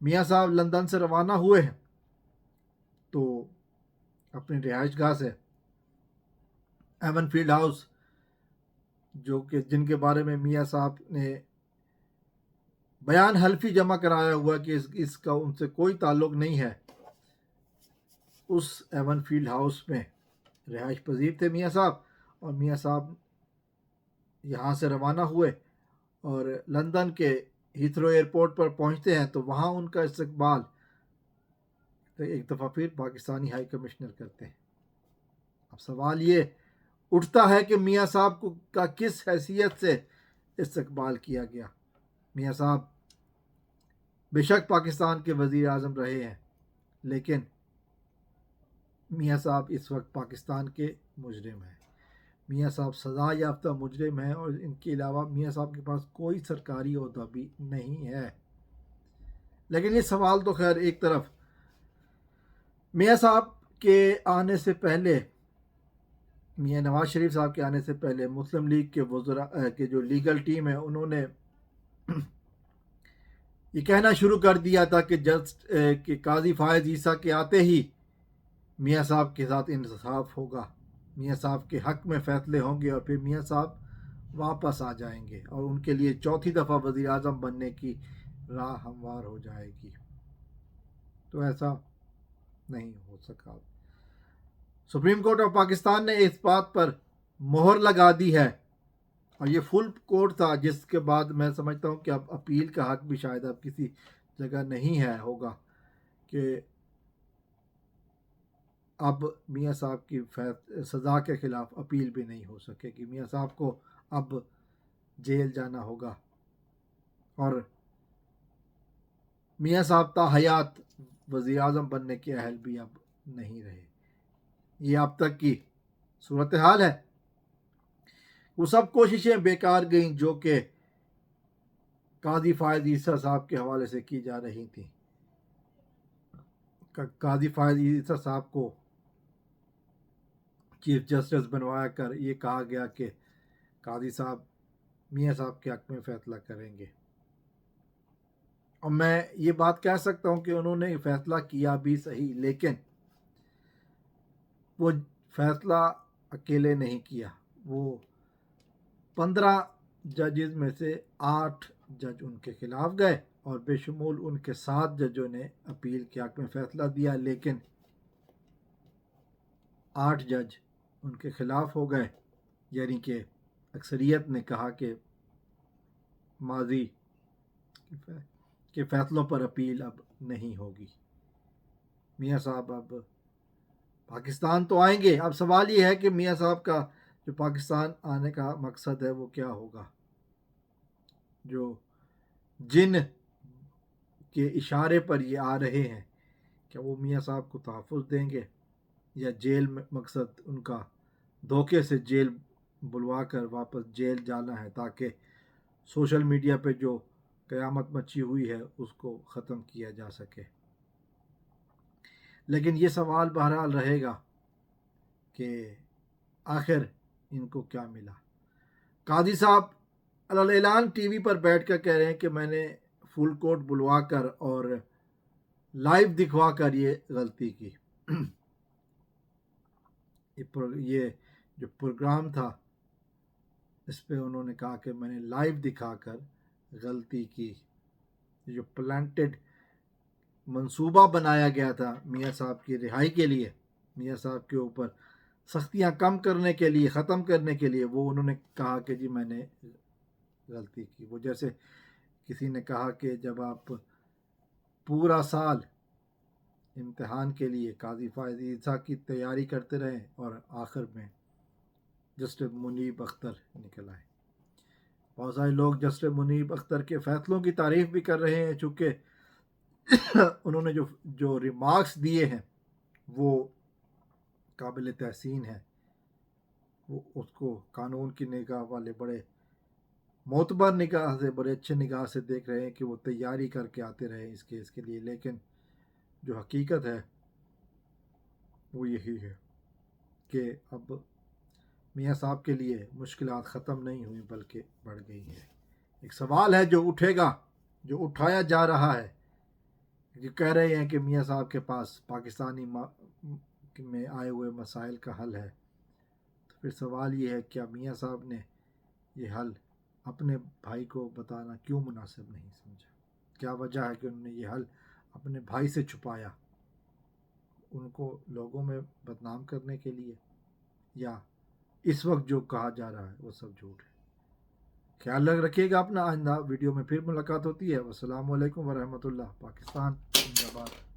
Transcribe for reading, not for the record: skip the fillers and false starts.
میاں صاحب لندن سے روانہ ہوئے ہیں تو اپنی رہائش گاہ سے ایون فیلڈ ہاؤس، جو کہ جن کے بارے میں میاں صاحب نے بیان حلفی جمع کرایا ہوا کہ اس کا ان سے کوئی تعلق نہیں ہے، اس ایون فیلڈ ہاؤس میں رہائش پذیر تھے میاں صاحب. اور میاں صاحب یہاں سے روانہ ہوئے اور لندن کے ہیتھرو ایئرپورٹ پر پہنچتے ہیں تو وہاں ان کا استقبال ایک دفعہ پھر پاکستانی ہائی کمشنر کرتے ہیں. اب سوال یہ اٹھتا ہے کہ میاں صاحب کا کس حیثیت سے استقبال کیا گیا. میاں صاحب بے شک پاکستان کے وزیر اعظم رہے ہیں، لیکن میاں صاحب اس وقت پاکستان کے مجرم ہیں. میاں صاحب سزا یافتہ مجرم ہیں اور ان کے علاوہ میاں صاحب کے پاس کوئی سرکاری عہدہ بھی نہیں ہے. لیکن یہ سوال تو خیر ایک طرف. میاں صاحب کے آنے سے پہلے، میاں نواز شریف صاحب کے آنے سے پہلے مسلم لیگ کے وزراء کے جو لیگل ٹیم ہے انہوں نے یہ کہنا شروع کر دیا تھا کہ قاضی فائز عیسیٰ کے آتے ہی میاں صاحب کے ساتھ انصاف ہوگا، میاں صاحب کے حق میں فیصلے ہوں گے اور پھر میاں صاحب واپس آ جائیں گے اور ان کے لیے چوتھی دفعہ وزیر اعظم بننے کی راہ ہموار ہو جائے گی. تو ایسا نہیں ہو سکا. سپریم کورٹ آف پاکستان نے اس بات پر مہر لگا دی ہے اور یہ فل کورٹ تھا، جس کے بعد میں سمجھتا ہوں کہ اب اپیل کا حق بھی شاید اب کسی جگہ نہیں ہے ہوگا، کہ اب میاں صاحب کی سزا کے خلاف اپیل بھی نہیں ہو سکے گی. میاں صاحب کو اب جیل جانا ہوگا اور میاں صاحب تا حیات وزیر اعظم بننے کے اہل بھی اب نہیں رہے. یہ اب تک کی صورتحال ہے. وہ سب کوششیں بیکار گئیں جو کہ قاضی فائز عیسیٰ صاحب کے حوالے سے کی جا رہی تھیں. قاضی فائز عیسیٰ صاحب کو چیف جسٹس بنوایا کر یہ کہا گیا کہ قاضی صاحب میاں صاحب کے حق میں فیصلہ کریں گے. اور میں یہ بات کہہ سکتا ہوں کہ انہوں نے فیصلہ کیا بھی صحیح، لیکن وہ فیصلہ اکیلے نہیں کیا. وہ 15 ججز میں سے 8 جج ان کے خلاف گئے اور بے شمول ان کے 7 ججوں نے اپیل کے حق میں فیصلہ دیا، لیکن 8 جج ان کے خلاف ہو گئے. یعنی کہ اکثریت نے کہا کہ ماضی کے فیصلوں پر اپیل اب نہیں ہوگی. میاں صاحب اب پاکستان تو آئیں گے. اب سوال یہ ہے کہ میاں صاحب کا جو پاکستان آنے کا مقصد ہے وہ کیا ہوگا. جو جن کے اشارے پر یہ آ رہے ہیں، کیا وہ میاں صاحب کو تحفظ دیں گے یا جیل میں مقصد ان کا دھوکے سے جیل بلوا کر واپس جیل جانا ہے تاکہ سوشل میڈیا پہ جو قیامت مچی ہوئی ہے اس کو ختم کیا جا سکے. لیکن یہ سوال بہرحال رہے گا کہ آخر ان کو کیا ملا. قاضی صاحب اعلان ٹی وی پر بیٹھ کر کہہ رہے ہیں کہ میں نے فل کورٹ بلوا کر اور لائیو دکھوا کر یہ غلطی کی. یہ جو پروگرام تھا اس پہ انہوں نے کہا کہ میں نے لائیو دکھا کر غلطی کی. جو پلانٹڈ منصوبہ بنایا گیا تھا میاں صاحب کی رہائی کے لیے، میاں صاحب کے اوپر سختیاں کم کرنے کے لیے، ختم کرنے کے لیے، وہ انہوں نے کہا کہ جی میں نے غلطی کی. وہ جیسے کسی نے کہا کہ جب آپ پورا سال امتحان کے لیے قاضی فائز عیسیٰ کی تیاری کرتے رہیں اور آخر میں جسٹس منیب اختر نکل آئے. بہت سارے لوگ جسٹس منیب اختر کے فیصلوں کی تعریف بھی کر رہے ہیں، چونکہ انہوں نے جو ریمارکس دیے ہیں وہ قابل تحسین ہے. وہ اس کو قانون کی نگاہ والے بڑے معتبر نگاہ سے، بڑے اچھے نگاہ سے دیکھ رہے ہیں کہ وہ تیاری کر کے آتے رہے اس کیس کے لیے. لیکن جو حقیقت ہے وہ یہی ہے کہ اب میاں صاحب کے لیے مشکلات ختم نہیں ہوئی بلکہ بڑھ گئی ہیں. ایک سوال ہے جو اٹھے گا، جو اٹھایا جا رہا ہے جو کہہ رہے ہیں کہ میاں صاحب کے پاس پاکستانی میں آئے ہوئے مسائل کا حل ہے، تو پھر سوال یہ ہے کیا میاں صاحب نے یہ حل اپنے بھائی کو بتانا کیوں مناسب نہیں سمجھا؟ کیا وجہ ہے کہ انہوں نے یہ حل اپنے بھائی سے چھپایا؟ ان کو لوگوں میں بدنام کرنے کے لیے، یا اس وقت جو کہا جا رہا ہے وہ سب جھوٹ ہے؟ خیال رکھیے گا اپنا، آئندہ ویڈیو میں پھر ملاقات ہوتی ہے۔ والسلام علیکم ورحمۃ اللہ۔ پاکستان زندہ باد۔